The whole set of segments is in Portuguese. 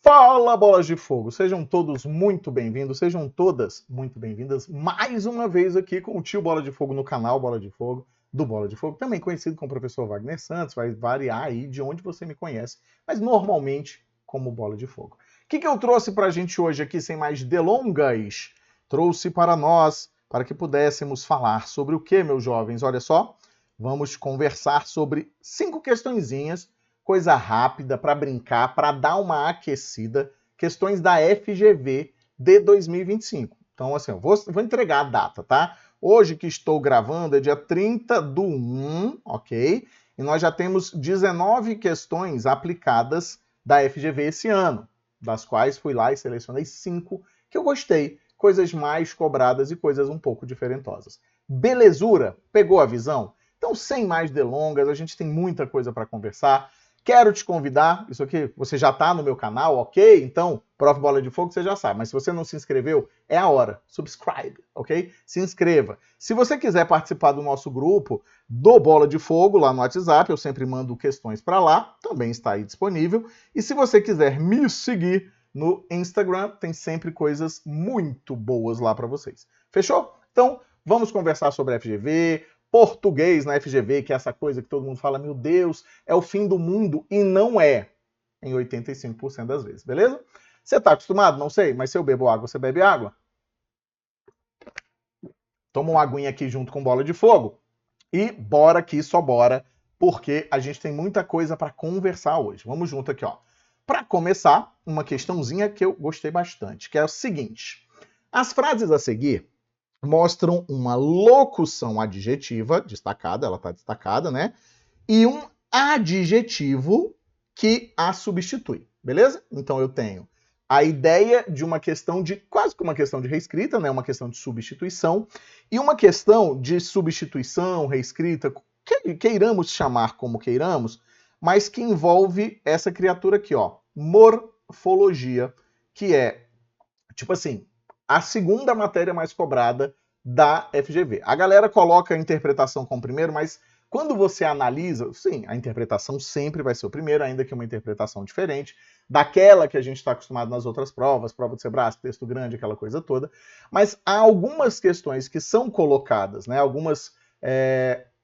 Fala, bolas de fogo! Sejam todos muito bem-vindos, sejam todas muito bem-vindas mais uma vez aqui com o tio Bola de Fogo no canal Bola de Fogo, do Bola de Fogo, também conhecido como professor Wagner Santos, vai variar aí de onde você me conhece, mas normalmente como Bola de Fogo. O que eu trouxe pra gente hoje aqui, sem mais delongas? Trouxe para nós, para que pudéssemos falar sobre o que, meus jovens? Olha só, vamos conversar sobre 5 questõezinhas, coisa rápida para brincar, para dar uma aquecida, questões da FGV de 2025. Então, assim, eu vou entregar a data, tá? Hoje que estou gravando é dia 30/1, ok? E nós já temos 19 questões aplicadas da FGV esse ano, das quais fui lá e selecionei 5 que eu gostei, coisas mais cobradas e coisas um pouco diferentosas. Belezura? Pegou a visão? Então, sem mais delongas, a gente tem muita coisa para conversar. Quero te convidar, isso aqui você já está no meu canal, ok? Então, Prof. Bola de Fogo você já sabe, mas se você não se inscreveu, é a hora. Subscribe, ok? Se inscreva. Se você quiser participar do nosso grupo do Bola de Fogo lá no WhatsApp, eu sempre mando questões para lá, também está aí disponível. E se você quiser me seguir no Instagram, tem sempre coisas muito boas lá para vocês. Fechou? Então, vamos conversar sobre a FGV, português na FGV, que é essa coisa que todo mundo fala, meu Deus, é o fim do mundo, e não é, em 85% das vezes, beleza? Você tá acostumado? Não sei, mas se eu bebo água, você bebe água? Toma uma aguinha aqui junto com bola de fogo e bora aqui, só bora, porque a gente tem muita coisa para conversar hoje. Vamos junto aqui, ó. Para começar, uma questãozinha que eu gostei bastante, que é o seguinte: as frases a seguir mostram uma locução adjetiva destacada, ela está destacada, né? E um adjetivo que a substitui, beleza? Então eu tenho a ideia de uma questão de, quase que uma questão de reescrita, né? Uma questão de substituição, e uma questão de substituição, reescrita, queiramos chamar como queiramos, mas que envolve essa criatura aqui, ó, morfologia, que é, tipo assim, a segunda matéria mais cobrada da FGV. A galera coloca a interpretação como primeiro, mas quando você analisa, sim, a interpretação sempre vai ser o primeiro, ainda que uma interpretação diferente daquela que a gente está acostumado nas outras provas, prova de Sebrasp, texto grande, aquela coisa toda. Mas há algumas questões que são colocadas, né, algumas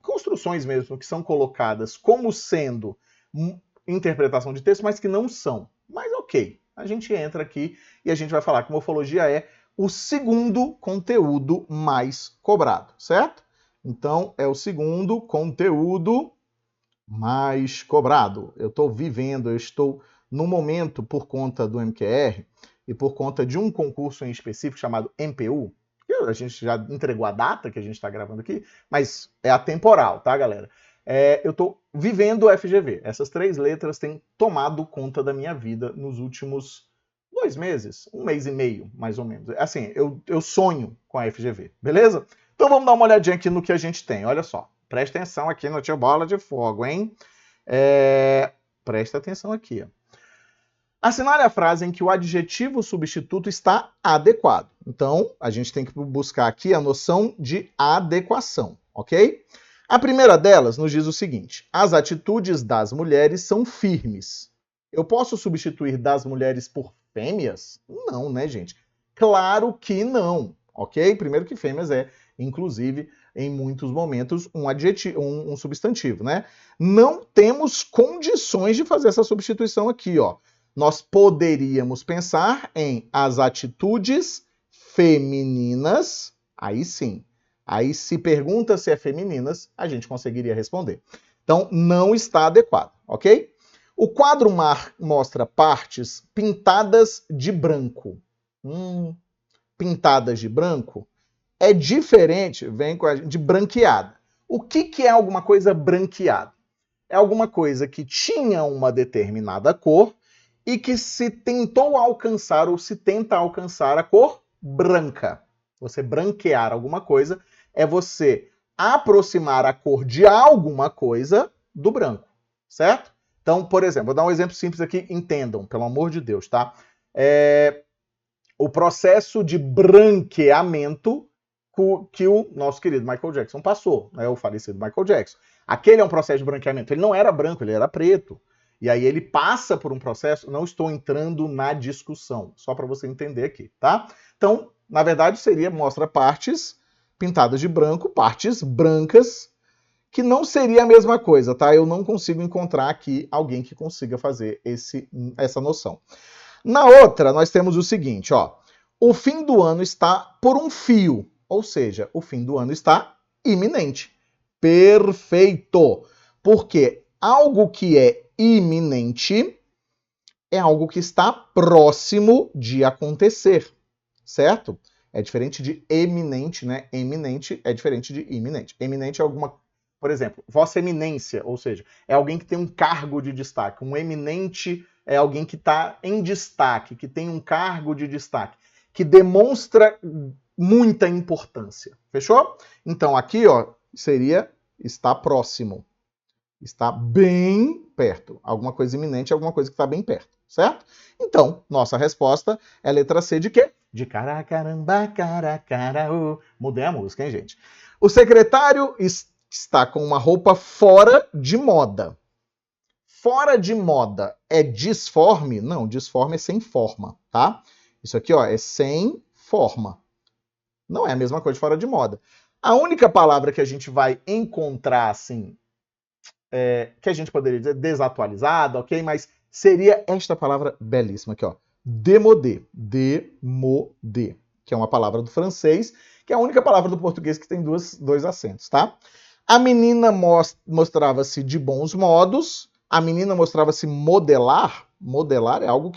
construções mesmo, que são colocadas como sendo interpretação de texto, mas que não são. Mas ok, a gente entra aqui e a gente vai falar que morfologia é o segundo conteúdo mais cobrado, certo? Então, é o segundo conteúdo mais cobrado. Eu estou vivendo, eu estou no momento, por conta do MQR e por conta de um concurso em específico chamado MPU, que a gente já entregou a data que a gente está gravando aqui, mas é atemporal, tá, galera? Eu estou vivendo o FGV. Essas 3 letras têm tomado conta da minha vida nos últimos 2 meses, 1 mês e meio, mais ou menos. Assim, eu sonho com a FGV, beleza? Então vamos dar uma olhadinha aqui no que a gente tem. Olha só, presta atenção aqui no tio Bola de Fogo, hein? Presta atenção aqui, ó. Assinale a frase em que o adjetivo substituto está adequado. Então, a gente tem que buscar aqui a noção de adequação, ok? A primeira delas nos diz o seguinte: as atitudes das mulheres são firmes. Eu posso substituir das mulheres por fêmeas? Não, né, gente? Claro que não, ok? Primeiro que fêmeas é, inclusive, em muitos momentos, um adjetivo, um substantivo, né? Não temos condições de fazer essa substituição aqui, ó. Nós poderíamos pensar em as atitudes femininas, aí sim. Aí, se pergunta se é femininas, a gente conseguiria responder. Então, não está adequado, ok? O quadro mostra partes pintadas de branco. Pintadas de branco é diferente, vem de branqueada. O que é alguma coisa branqueada? É alguma coisa que tinha uma determinada cor e que se tentou alcançar ou se tenta alcançar a cor branca. Você branquear alguma coisa é você aproximar a cor de alguma coisa do branco, certo? Então, por exemplo, vou dar um exemplo simples aqui, entendam, pelo amor de Deus, tá? O processo de branqueamento que o nosso querido Michael Jackson passou, né? O falecido Michael Jackson. Aquele é um processo de branqueamento. Ele não era branco, ele era preto. E aí ele passa por um processo, não estou entrando na discussão, só para você entender aqui, tá? Então, na verdade, mostra partes pintadas de branco, partes brancas, que não seria a mesma coisa, tá? Eu não consigo encontrar aqui alguém que consiga fazer essa noção. Na outra, nós temos o seguinte, ó. O fim do ano está por um fio, ou seja, o fim do ano está iminente. Perfeito! Porque algo que é iminente é algo que está próximo de acontecer, certo? É diferente de eminente, né? Eminente é diferente de iminente. Eminente é alguma, por exemplo, Vossa Eminência, ou seja, é alguém que tem um cargo de destaque. Um eminente é alguém que está em destaque, que tem um cargo de destaque, que demonstra muita importância. Fechou? Então aqui, ó, seria está próximo. Está bem perto. Alguma coisa iminente é alguma coisa que está bem perto, certo? Então, nossa resposta é a letra C de quê? De caracaramba, caracarau. Mudei a música, hein, gente? O secretário está com uma roupa fora de moda. Fora de moda é disforme? Não, disforme é sem forma, tá? Isso aqui, ó, é sem forma. Não é a mesma coisa de fora de moda. A única palavra que a gente vai encontrar, assim, que a gente poderia dizer desatualizado, ok? Mas seria esta palavra belíssima aqui, ó. Démodé. Démodé. Que é uma palavra do francês, que é a única palavra do português que tem dois acentos, tá? A menina mostrava-se de bons modos. A menina mostrava-se modelar. Modelar é algo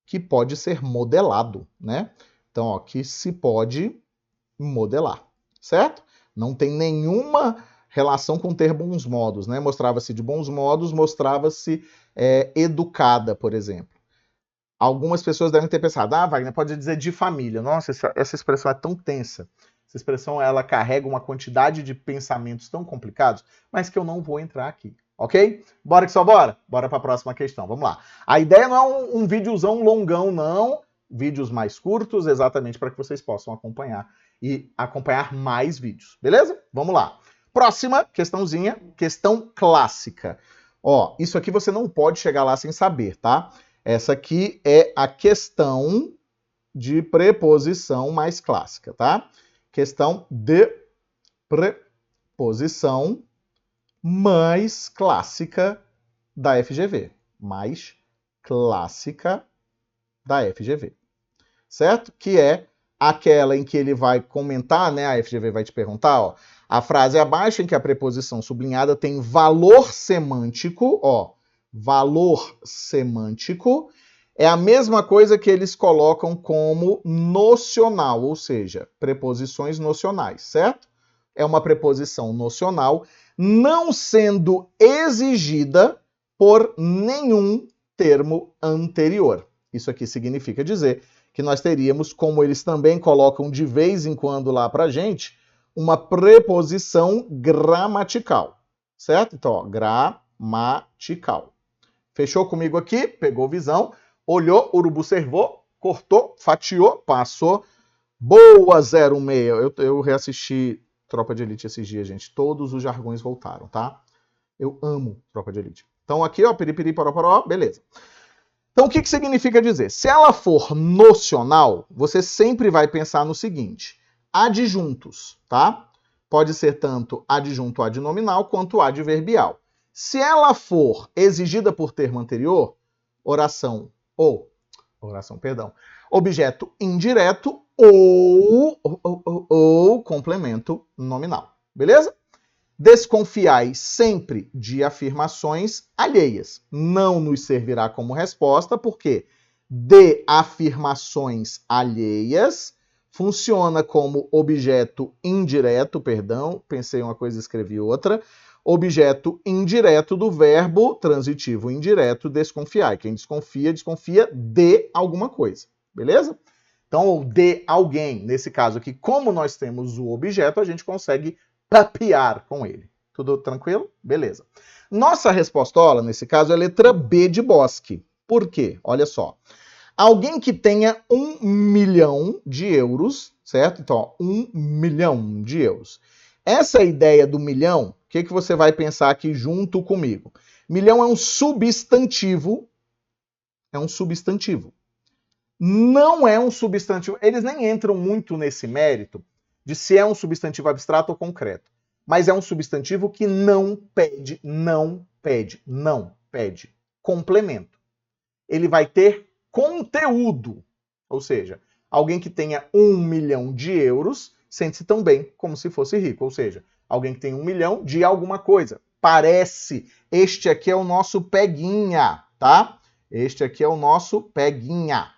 que pode ser modelado, né? Então, ó, que se pode modelar, certo? Não tem nenhuma relação com ter bons modos, né? Mostrava-se de bons modos, mostrava-se educada, por exemplo. Algumas pessoas devem ter pensado, Wagner, pode dizer de família. Nossa, essa expressão é tão tensa. Essa expressão, ela carrega uma quantidade de pensamentos tão complicados, mas que eu não vou entrar aqui, ok? Bora que só bora? Bora para a próxima questão, vamos lá. A ideia não é um videozão longão, não. Vídeos mais curtos, exatamente para que vocês possam acompanhar e acompanhar mais vídeos, beleza? Vamos lá. Próxima questãozinha, questão clássica. Ó, isso aqui você não pode chegar lá sem saber, tá? Essa aqui é a questão de preposição mais clássica, tá? Questão de preposição mais clássica da FGV. Mais clássica da FGV. Certo? Que é aquela em que ele vai comentar, né? A FGV vai te perguntar, ó. A frase abaixo em que a preposição sublinhada tem valor semântico, ó. Valor semântico é a mesma coisa que eles colocam como nocional, ou seja, preposições nocionais, certo? É uma preposição nocional não sendo exigida por nenhum termo anterior. Isso aqui significa dizer que nós teríamos, como eles também colocam de vez em quando lá pra gente, uma preposição gramatical, certo? Então, ó, gramatical. Fechou comigo aqui? Pegou visão, olhou, urubu servou, cortou, fatiou, passou. Boa 016. Eu reassisti Tropa de Elite esses dias, gente. Todos os jargões voltaram, tá? Eu amo Tropa de Elite. Então aqui, ó, piripiri, poró, beleza. Então o que significa dizer? Se ela for nocional, você sempre vai pensar no seguinte. Adjuntos, tá? Pode ser tanto adjunto adnominal quanto adverbial. Se ela for exigida por termo anterior, objeto indireto ou complemento nominal. Beleza? Desconfiai sempre de afirmações alheias. Não nos servirá como resposta, porque de afirmações alheias funciona como objeto indireto, pensei uma coisa e escrevi outra, objeto indireto do verbo transitivo indireto desconfiar. Quem desconfia, desconfia de alguma coisa, beleza? Então, ou de alguém, nesse caso aqui, como nós temos o objeto, a gente consegue papear com ele. Tudo tranquilo? Beleza. Nossa respostola, nesse caso, é a letra B de Bosque. Por quê? Olha só. Alguém que tenha 1 milhão de euros, certo? Então, ó, 1 milhão de euros. Essa ideia do milhão, o que você vai pensar aqui junto comigo? Milhão é um substantivo. É um substantivo. Não é um substantivo. Eles nem entram muito nesse mérito de se é um substantivo abstrato ou concreto. Mas é um substantivo que não pede complemento. Ele vai ter conteúdo. Ou seja, alguém que tenha 1 milhão de euros sente-se tão bem como se fosse rico. Ou seja, alguém que tem 1 milhão de alguma coisa. Parece. Este aqui é o nosso peguinha, tá? Este aqui é o nosso peguinha.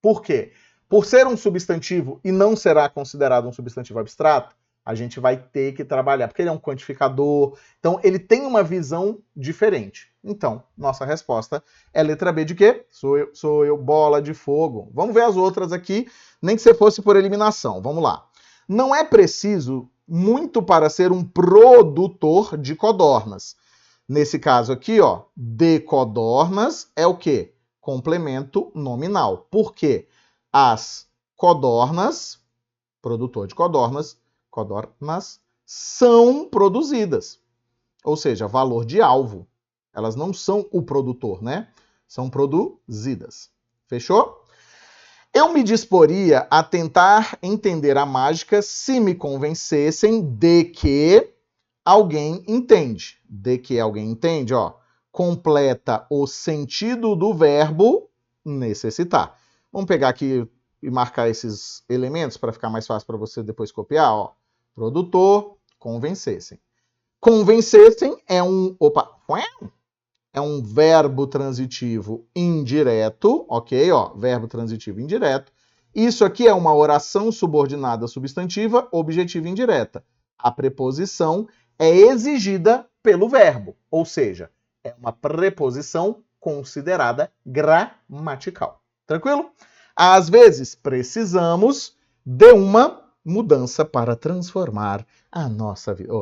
Por quê? Por ser um substantivo e não será considerado um substantivo abstrato, a gente vai ter que trabalhar, porque ele é um quantificador, então ele tem uma visão diferente. Então, nossa resposta é letra B de quê? Sou eu, bola de fogo. Vamos ver as outras aqui, nem que você fosse por eliminação. Vamos lá. Não é preciso muito para ser um produtor de codornas. Nesse caso aqui, ó, de codornas é o quê? Complemento nominal. Por quê? As codornas, produtor de codornas, são produzidas. Ou seja, valor de alvo. Elas não são o produtor, né? São produzidas. Fechou? Eu me disporia a tentar entender a mágica se me convencessem de que alguém entende. De que alguém entende, ó. Completa o sentido do verbo necessitar. Vamos pegar aqui e marcar esses elementos para ficar mais fácil para você depois copiar, ó. Produtor, convencessem. Convencessem é um verbo transitivo indireto, ok? Ó, verbo transitivo indireto. Isso aqui é uma oração subordinada substantiva objetiva indireta. A preposição é exigida pelo verbo, ou seja, é uma preposição considerada gramatical. Tranquilo? Às vezes precisamos de uma mudança para transformar a nossa vida,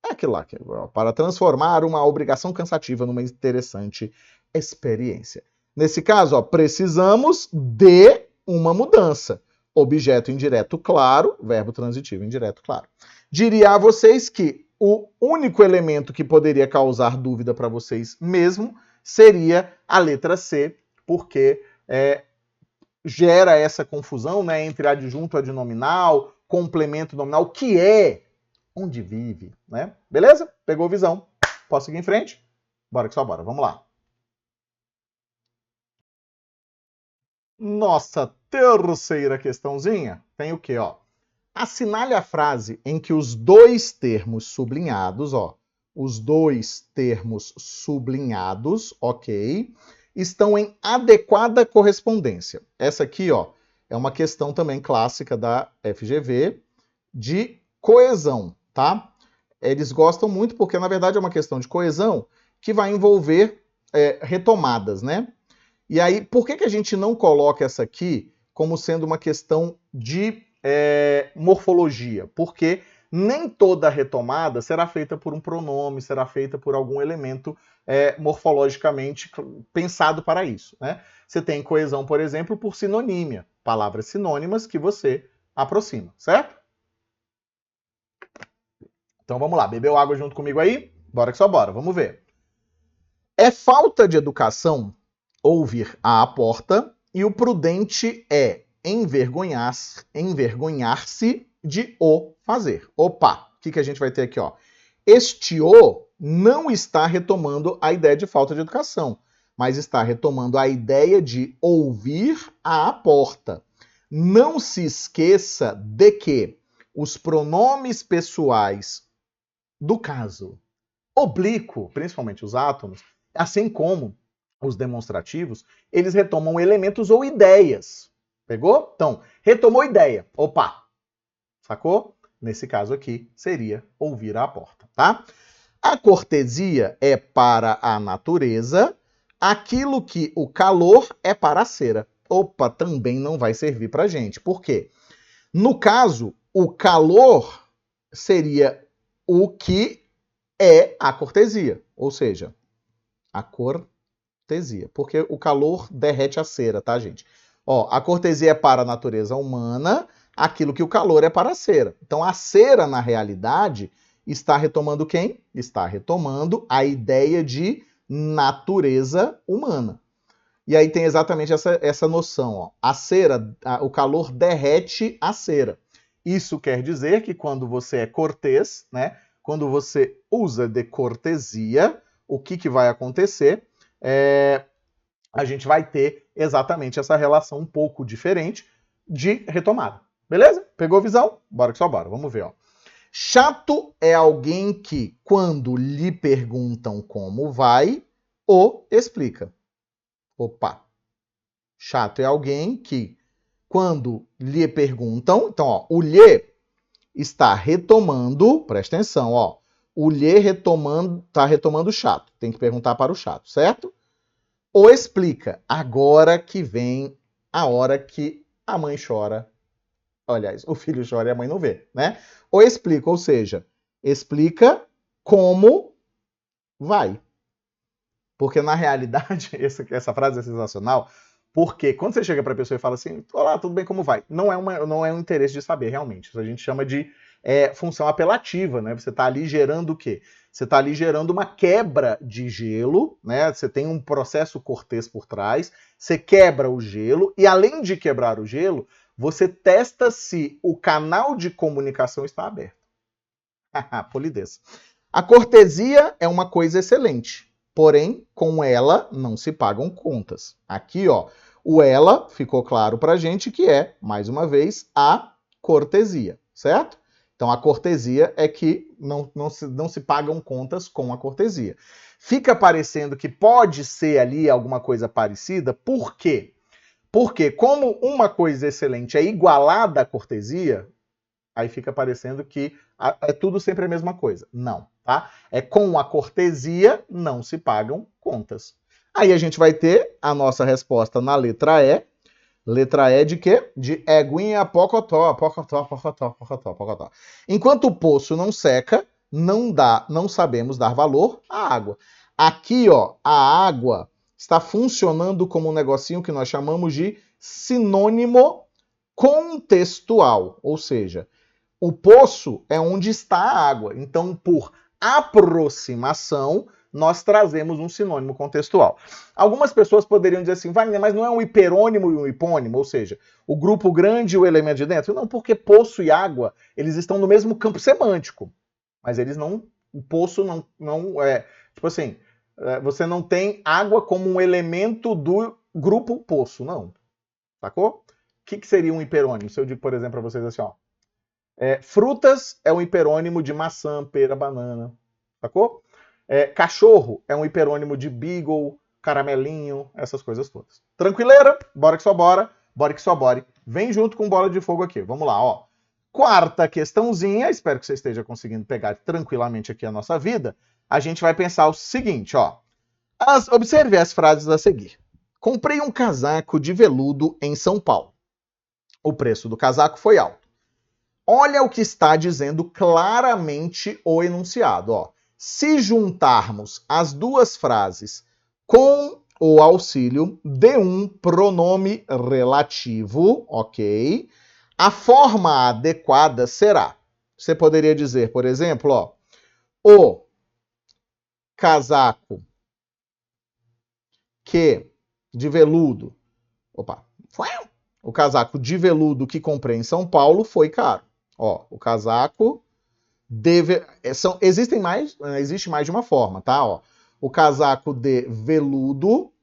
aquilo lá, para transformar uma obrigação cansativa numa interessante experiência. Nesse caso, ó, precisamos de uma mudança. Objeto indireto claro, verbo transitivo indireto claro. Diria a vocês que o único elemento que poderia causar dúvida para vocês mesmo seria a letra C, porque gera essa confusão, né, entre adjunto adnominal, complemento nominal, que é onde vive, né? Beleza? Pegou visão. Posso seguir em frente? Bora que só bora. Vamos lá. Nossa terceira questãozinha tem o quê, ó? Assinale a frase em que os dois termos sublinhados, ó, os dois termos sublinhados, ok, estão em adequada correspondência. Essa aqui, ó, é uma questão também clássica da FGV de coesão, tá? Eles gostam muito porque, na verdade, é uma questão de coesão que vai envolver retomadas, né? E aí, por que a gente não coloca essa aqui como sendo uma questão de morfologia? Porque nem toda retomada será feita por um pronome, será feita por algum elemento morfologicamente pensado para isso, né? Você tem coesão, por exemplo, por sinonímia, palavras sinônimas que você aproxima, certo? Então vamos lá, bebeu água junto comigo aí? Bora que só bora, vamos ver. É falta de educação ouvir à porta e o prudente é envergonhar-se de o fazer. Opa, o que a gente vai ter aqui, ó? Este o não está retomando a ideia de falta de educação, mas está retomando a ideia de ouvir à porta. Não se esqueça de que os pronomes pessoais do caso oblíquo, principalmente os átomos, assim como os demonstrativos, eles retomam elementos ou ideias. Pegou? Então, retomou ideia. Opa! Sacou? Nesse caso aqui, seria ouvir à porta, tá? A cortesia é para a natureza, aquilo que o calor é para a cera. Opa, também não vai servir pra gente. Por quê? No caso, o calor seria o que é a cortesia, ou seja, a cortesia, porque o calor derrete a cera, tá, gente? Ó, a cortesia é para a natureza humana, aquilo que o calor é para a cera. Então, a cera, na realidade, está retomando quem? Está retomando a ideia de natureza humana. E aí tem exatamente essa noção, ó. A cera, o calor derrete a cera. Isso quer dizer que quando você é cortês, né? Quando você usa de cortesia, o que vai acontecer? A gente vai ter exatamente essa relação um pouco diferente de retomada. Beleza? Pegou a visão? Bora que só bora. Vamos ver, ó. Chato é alguém que, quando lhe perguntam como vai, o explica. Opa. Chato é alguém que, quando lhe perguntam... Então, ó, o lhe está retomando... Presta atenção, ó. O lhe está retomando o chato. Tem que perguntar para o chato, certo? O explica. Agora que vem a hora que a mãe chora. Aliás, o filho chora e a mãe não vê, né? O explica, ou seja, explica como vai. Porque, na realidade, essa frase é sensacional, porque quando você chega para a pessoa e fala assim, olá, tudo bem, como vai? Não é um interesse de saber, realmente. Isso a gente chama de função apelativa, né? Você está ali gerando o quê? Você está ali gerando uma quebra de gelo, né? Você tem um processo cortês por trás, você quebra o gelo, e além de quebrar o gelo, você testa se o canal de comunicação está aberto. Polidez. A cortesia é uma coisa excelente, porém, com ela não se pagam contas. Aqui, ó, o ela ficou claro pra gente que é, mais uma vez, a cortesia, certo? Então, a cortesia é que não se pagam contas com a cortesia. Fica parecendo que pode ser ali alguma coisa parecida, por quê? Porque como uma coisa excelente é igualada à cortesia, aí fica parecendo que é tudo sempre a mesma coisa. Não, tá? É com a cortesia não se pagam contas. Aí a gente vai ter a nossa resposta na letra E. Letra E de quê? De éguinha, pocotó, pocotó, pocotó, pocotó, pocotó. Enquanto o poço não seca, não sabemos dar valor à água. Aqui, ó, a água está funcionando como um negocinho que nós chamamos de sinônimo contextual, ou seja, o poço é onde está a água. Então, por aproximação, nós trazemos um sinônimo contextual. Algumas pessoas poderiam dizer assim, Wagner, mas não é um hiperônimo e um hipônimo? Ou seja, o grupo grande e o elemento de dentro? Não, porque poço e água, eles estão no mesmo campo semântico. Mas eles não... O poço não é... Tipo assim, você não tem água como um elemento do grupo poço, não. Sacou? O que seria um hiperônimo? Se eu digo, por exemplo, para vocês assim, ó. Frutas é um hiperônimo de maçã, pera, banana. Sacou? Cachorro é um hiperônimo de beagle, caramelinho, essas coisas todas. Tranquileira? Bora que só bora. Bora que só bora. Vem junto com bola de fogo aqui. Vamos lá, ó. Quarta questãozinha. Espero que você esteja conseguindo pegar tranquilamente aqui a nossa vida. A gente vai pensar o seguinte, ó. Observe as frases a seguir. Comprei um casaco de veludo em São Paulo. O preço do casaco foi alto. Olha o que está dizendo claramente o enunciado. Ó. Se juntarmos as duas frases com o auxílio de um pronome relativo, ok? A forma adequada será. Você poderia dizer, por exemplo, ó, o casaco de veludo. O casaco de veludo que comprei em São Paulo foi caro. Ó, o casaco existe mais de uma forma, tá? Ó, o casaco de veludo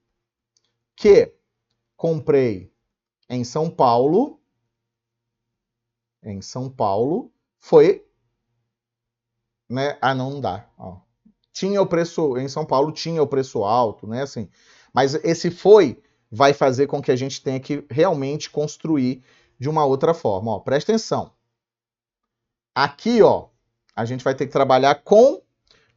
que comprei em São Paulo foi, né? Ah, não dá. Ó. Tinha o preço em São Paulo, tinha o preço alto, né? Assim, mas esse foi vai fazer com que a gente tenha que realmente construir de uma outra forma. Ó, presta atenção. Aqui, ó, a gente vai ter que trabalhar com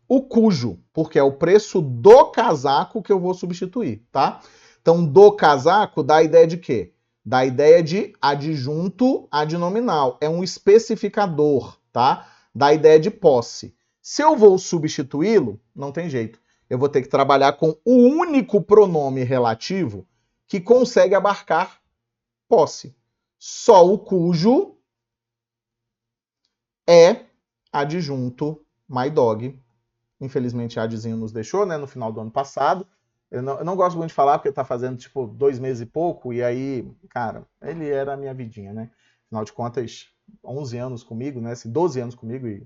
o cujo, porque é o preço do casaco que eu vou substituir, tá? Então, do casaco dá a ideia de quê? Dá a ideia de adjunto adnominal. É um especificador, tá? Dá a ideia de posse. Se eu vou substituí-lo, não tem jeito. Eu vou ter que trabalhar com o único pronome relativo que consegue abarcar posse. Só o cujo é adjunto My dog. Infelizmente, a Adzinho nos deixou, né, no final do ano passado. Eu não gosto muito de falar, porque tá fazendo, tipo, 2 meses e pouco, e aí, cara, ele era a minha vidinha, né? Afinal de contas, 11 anos comigo, né? 12 anos comigo e...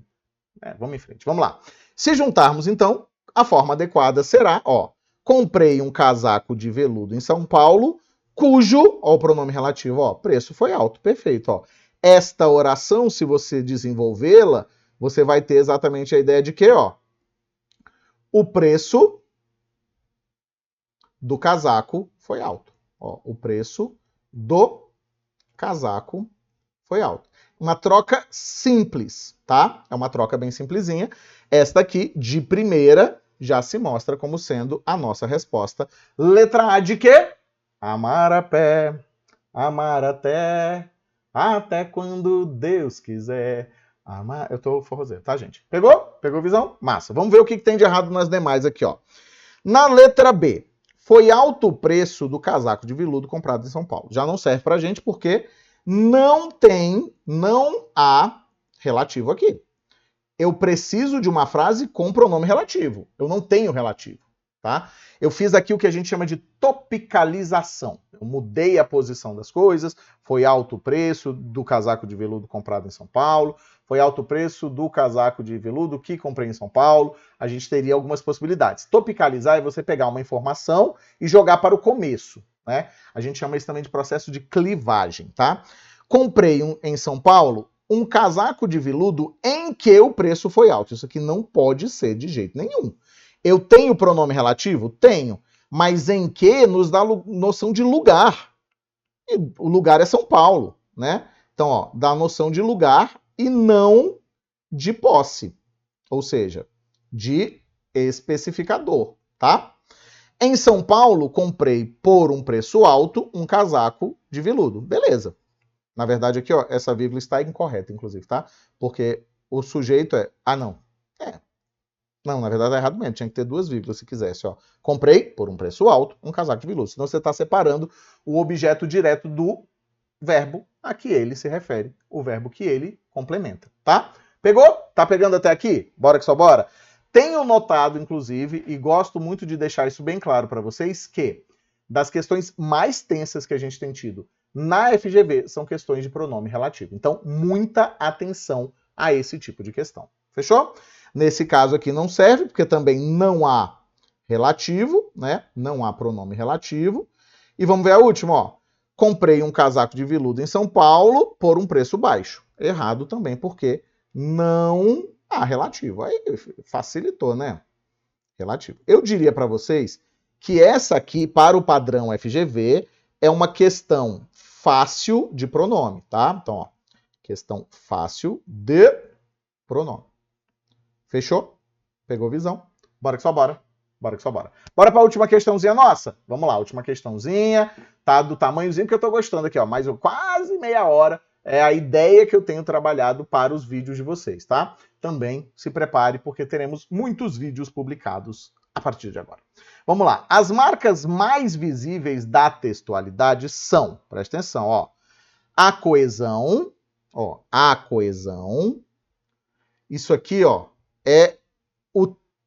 vamos em frente. Vamos lá. Se juntarmos, então, a forma adequada será, ó, comprei um casaco de veludo em São Paulo, cujo, ó, o pronome relativo, ó, preço foi alto. Perfeito, ó. Esta oração, se você desenvolvê-la, você vai ter exatamente a ideia de que, ó, o preço do casaco foi alto. Ó, o preço do casaco foi alto. Uma troca simples, tá? É uma troca bem simplesinha. Esta aqui, de primeira, já se mostra como sendo a nossa resposta. Letra A de quê? Amar a pé, amar até quando Deus quiser. Amar... Eu tô forrozeiro, tá, gente? Pegou? Pegou visão? Massa. Vamos ver o que tem de errado nas demais aqui, ó. Na letra B, foi alto o preço do casaco de veludo comprado em São Paulo. Já não serve pra gente porque não há relativo aqui. Eu preciso de uma frase com pronome relativo. Eu não tenho relativo, tá? Eu fiz aqui o que a gente chama de topicalização. Eu mudei a posição das coisas, foi alto o preço do casaco de veludo comprado em São Paulo, foi alto o preço do casaco de veludo que comprei em São Paulo. A gente teria algumas possibilidades. Topicalizar é você pegar uma informação e jogar para o começo, né? A gente chama isso também de processo de clivagem, tá? Comprei em São Paulo um casaco de veludo em que o preço foi alto. Isso aqui não pode ser de jeito nenhum. Eu tenho pronome relativo? Tenho. Mas em que nos dá noção de lugar. E o lugar é São Paulo, né? Então, ó, dá noção de lugar e não de posse. Ou seja, de especificador, tá? Em São Paulo, comprei por um preço alto um casaco de veludo. Beleza. Na verdade, aqui, ó, essa vírgula está incorreta, inclusive, tá? Porque o sujeito é... Ah, não. Não, na verdade é errado mesmo. Tinha que ter 2 vírgulas se quisesse, ó. Comprei, por um preço alto, um casaco de veludo. Senão você está separando o objeto direto do verbo a que ele se refere. O verbo que ele complementa, tá? Pegou? Tá pegando até aqui? Bora que só bora? Tenho notado, inclusive, e gosto muito de deixar isso bem claro para vocês, que das questões mais tensas que a gente tem tido na FGV são questões de pronome relativo. Então, muita atenção a esse tipo de questão. Fechou? Nesse caso aqui não serve, porque também não há relativo, né? Não há pronome relativo. E vamos ver a última, ó. Comprei um casaco de veludo em São Paulo por um preço baixo. Errado também, porque não há relativo. Aí facilitou, né? Relativo. Eu diria para vocês que essa aqui, para o padrão FGV, é uma questão fácil de pronome, tá? Então, ó, questão fácil de pronome. Fechou? Pegou visão? Bora que só bora. Bora que só bora. Bora para a última questãozinha nossa? Vamos lá, última questãozinha. Tá do tamanhozinho que eu tô gostando aqui, ó. Mais quase meia hora. É a ideia que eu tenho trabalhado para os vídeos de vocês, tá? Também se prepare, porque teremos muitos vídeos publicados a partir de agora. Vamos lá. As marcas mais visíveis da textualidade são, presta atenção, ó. A coesão, ó. A coesão. Isso aqui, ó, é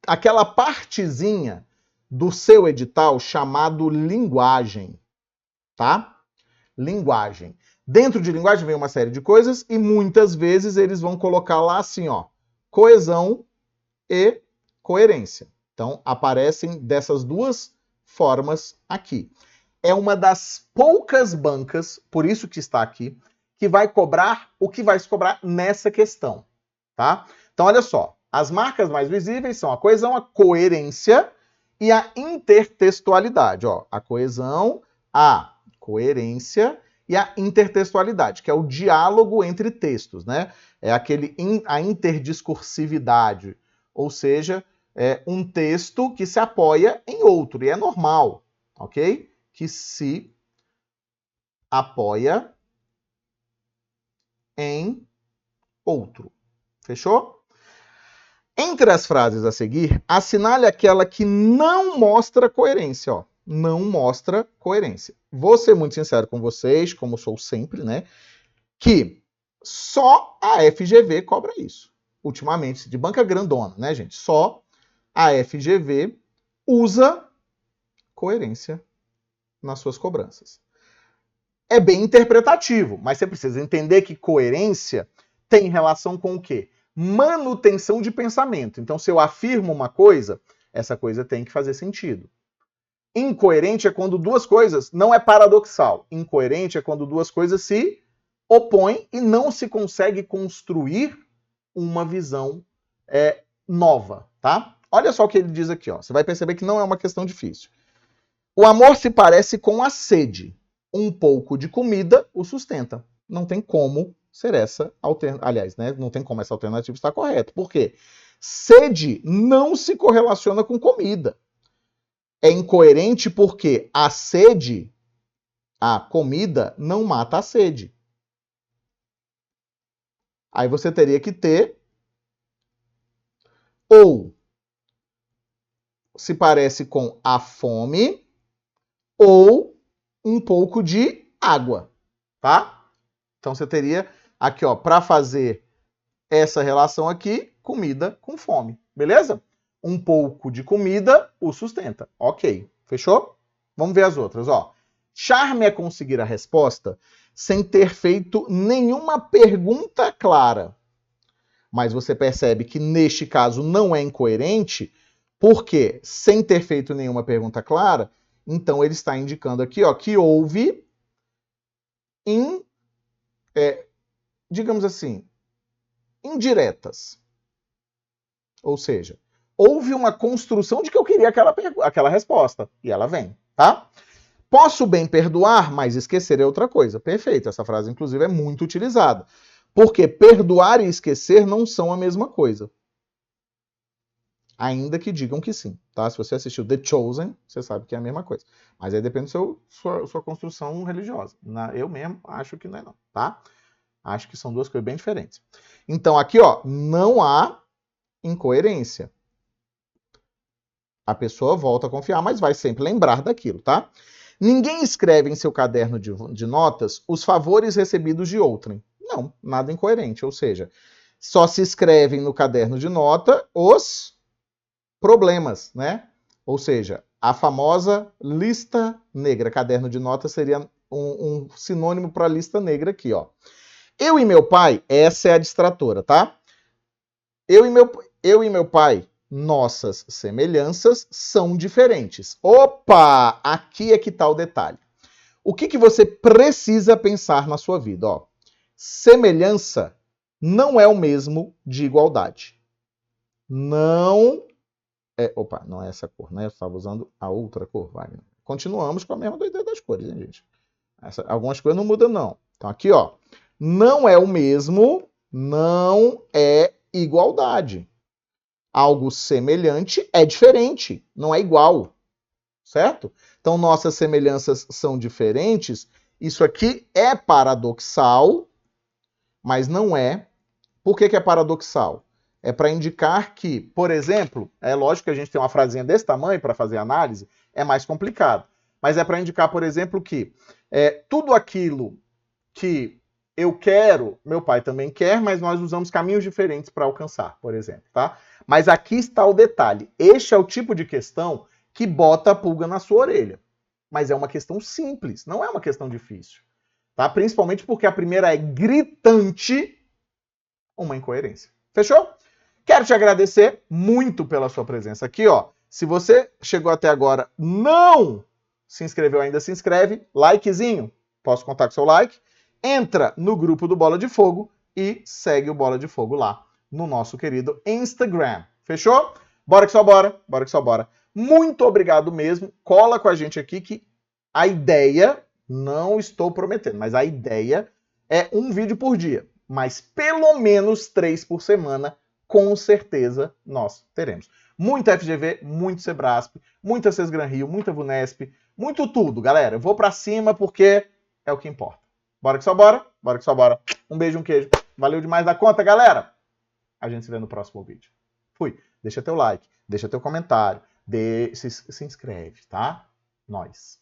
aquela partezinha do seu edital chamado linguagem, tá? Linguagem. Dentro de linguagem vem uma série de coisas e muitas vezes eles vão colocar lá assim, ó, coesão e coerência. Então, aparecem dessas duas formas aqui. É uma das poucas bancas, por isso que está aqui, que vai cobrar o que vai se cobrar nessa questão, tá? Então, olha só. As marcas mais visíveis são a coesão, a coerência e a intertextualidade. Ó, a coesão, a coerência e a intertextualidade, que é o diálogo entre textos, né? É a interdiscursividade, ou seja, é um texto que se apoia em outro, e é normal, ok? Que se apoia em outro. Fechou? Entre as frases a seguir, assinale aquela que não mostra coerência, ó. Não mostra coerência. Vou ser muito sincero com vocês, como sou sempre, né? Que só a FGV cobra isso. ultimamente, de banca grandona, né, gente? Só a FGV usa coerência nas suas cobranças. É bem interpretativo, mas você precisa entender que coerência tem relação com o quê? Manutenção de pensamento. Então, se eu afirmo uma coisa, essa coisa tem que fazer sentido. Incoerente é quando duas coisas, não é paradoxal. Incoerente é quando duas coisas se opõem e não se consegue construir uma visão nova, tá? Olha só o que ele diz aqui, ó. Você vai perceber que não é uma questão difícil. O amor se parece com a sede. Um pouco de comida o sustenta. Não tem como ser essa alternativa. Aliás, né? Não tem como essa alternativa estar correta. Por quê? Sede não se correlaciona com comida. É incoerente porque a sede, a comida, não mata a sede. Aí você teria que ter ou se parece com a fome ou um pouco de água, tá? Então você teria aqui, ó, para fazer essa relação aqui, comida com fome, beleza? Um pouco de comida o sustenta. Ok, fechou? Vamos ver as outras, ó. Charme é conseguir a resposta sem ter feito nenhuma pergunta clara. Mas você percebe que neste caso não é incoerente, porque sem ter feito nenhuma pergunta clara, então ele está indicando aqui, ó, que houve digamos assim, indiretas. Ou seja, houve uma construção de que eu queria aquela resposta. E ela vem, tá? Posso bem perdoar, mas esquecer é outra coisa. Perfeito. Essa frase, inclusive, é muito utilizada. Porque perdoar e esquecer não são a mesma coisa. Ainda que digam que sim, tá? Se você assistiu The Chosen, você sabe que é a mesma coisa. Mas aí depende da sua construção religiosa. Eu mesmo acho que não é não, tá? Acho que são duas coisas bem diferentes. Então aqui, ó, não há incoerência. A pessoa volta a confiar, mas vai sempre lembrar daquilo, tá? Ninguém escreve em seu caderno de notas os favores recebidos de outrem. Não, nada incoerente. Ou seja, só se escrevem no caderno de nota os problemas, né? Ou seja, a famosa lista negra. Caderno de notas seria um sinônimo para lista negra aqui, ó. Eu e meu pai, essa é a distratora, tá? Eu e meu pai, nossas semelhanças são diferentes. Opa! Aqui é que tá o detalhe. O que você precisa pensar na sua vida? Ó, semelhança não é o mesmo de igualdade. Não não é essa cor, né? Eu estava usando a outra cor, Wagner. Continuamos com a mesma doideira das cores, hein, gente? Algumas coisas não mudam, não. Então aqui, ó, não é o mesmo, não é igualdade. Algo semelhante é diferente, não é igual, certo? Então, nossas semelhanças são diferentes. Isso aqui é paradoxal, mas não é. Por que é paradoxal? É para indicar que, por exemplo, é lógico que a gente tem uma frasinha desse tamanho para fazer análise, é mais complicado. Mas é para indicar, por exemplo, que tudo aquilo que eu quero, meu pai também quer, mas nós usamos caminhos diferentes para alcançar, por exemplo, tá? Mas aqui está o detalhe. Este é o tipo de questão que bota a pulga na sua orelha. Mas é uma questão simples, não é uma questão difícil. Tá? Principalmente porque a primeira é gritante uma incoerência. Fechou? Quero te agradecer muito pela sua presença aqui, ó. Se você chegou até agora, não se inscreveu ainda, se inscreve, likezinho. Posso contar com seu like? Entra no grupo do Bola de Fogo e segue o Bola de Fogo lá no nosso querido Instagram. Fechou? Bora que só bora, bora que só bora. Muito obrigado mesmo. Cola com a gente aqui que a ideia, não estou prometendo, mas a ideia é um vídeo por dia. Mas pelo menos 3 por semana, com certeza nós teremos. Muita FGV, muito Sebrasp, muita Sesgran Rio, muita Vunesp, muito tudo, galera. Eu vou pra cima porque é o que importa. Bora que só bora, bora que só bora. Um beijo, um queijo. Valeu demais da conta, galera. A gente se vê no próximo vídeo. Fui. Deixa teu like, deixa teu comentário, se inscreve, tá? Nós.